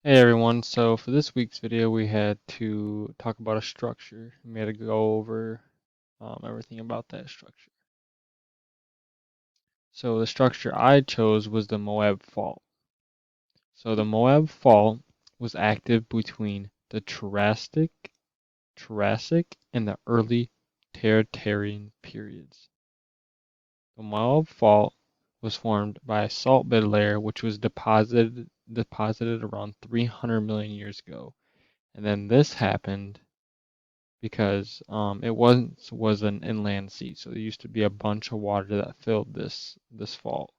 Hey everyone, so for this week's video we had to talk about a structure. We had to go over everything about that structure. So the structure I chose was the Moab Fault. So the Moab Fault was active between the Triassic and the early Tertiary periods. The Moab Fault was formed by a salt bed layer which was deposited around 300 million years ago. And then this happened because it was an inland sea, so there used to be a bunch of water that filled this fault.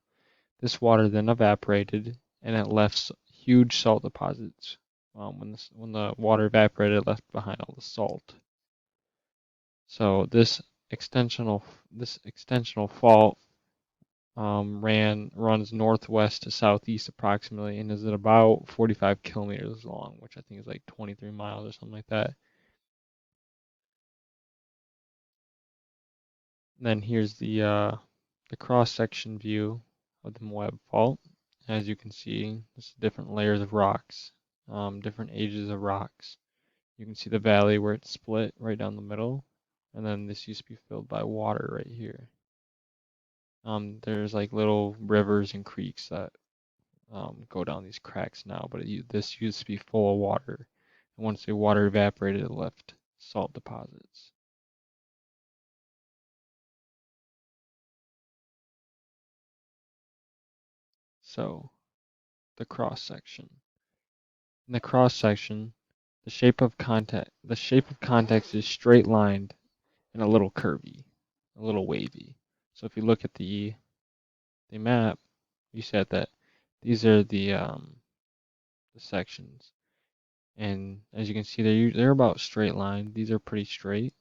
This water then evaporated, and it left huge salt deposits. When the water evaporated, it left behind all the salt. So this extensional fault runs northwest to southeast approximately, and is at about 45 kilometers long, which I think is like 23 miles or something like that. Then here's the cross-section view of the Moab Fault. As you can see, there's different layers of rocks, different ages of rocks. You can see the valley where it's split right down the middle, and then this used to be filled by water right here. There's like little rivers and creeks that go down these cracks now, but this used to be full of water. And once the water evaporated, it left salt deposits. So the cross section. In the cross section, the shape of context is straight lined and a little curvy, a little wavy. So if you look at the map, you said that these are the sections, and as you can see, they're about straight line. These are pretty straight,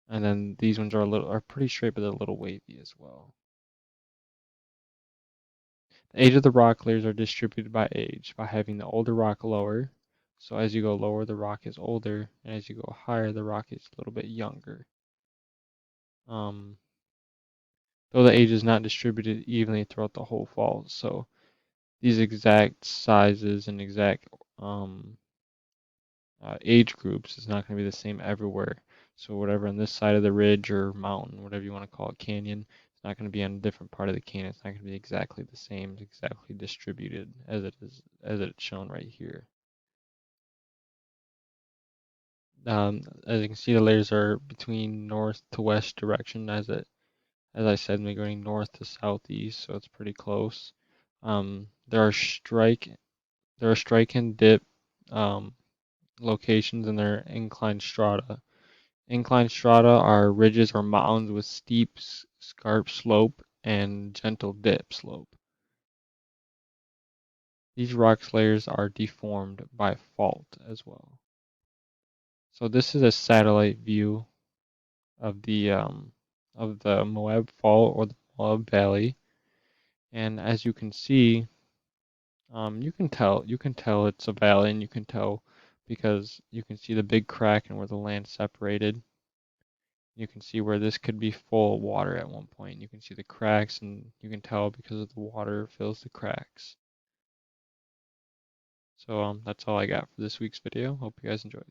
and then these ones are pretty straight, but they're a little wavy as well. The age of the rock layers are distributed by age, by having the older rock lower. So as you go lower, the rock is older, and as you go higher, the rock is a little bit younger. Um, though the age is not distributed evenly throughout the whole fault, so these exact sizes and exact um, age groups is not going to be the same everywhere. So whatever on this side of the ridge or mountain, whatever you want to call it, canyon, it's not going to be on a different part of the canyon. It's not going to be exactly the same, exactly distributed as it's shown right here. As you can see, the layers are between north to west direction, as I said, we're going north to southeast, so it's pretty close. There are strike and dip um, locations, and there are inclined strata. Inclined strata are ridges or mountains with steep, scarp slope and gentle dip slope. These rock layers are deformed by fault as well. So this is a satellite view of the Moab Fault or the Moab Valley, and as you can see, you can tell it's a valley, and you can tell because you can see the big crack and where the land separated. You can see where this could be full of water at one point. You can see the cracks, and you can tell because of the water fills the cracks. So that's all I got for this week's video. Hope you guys enjoyed.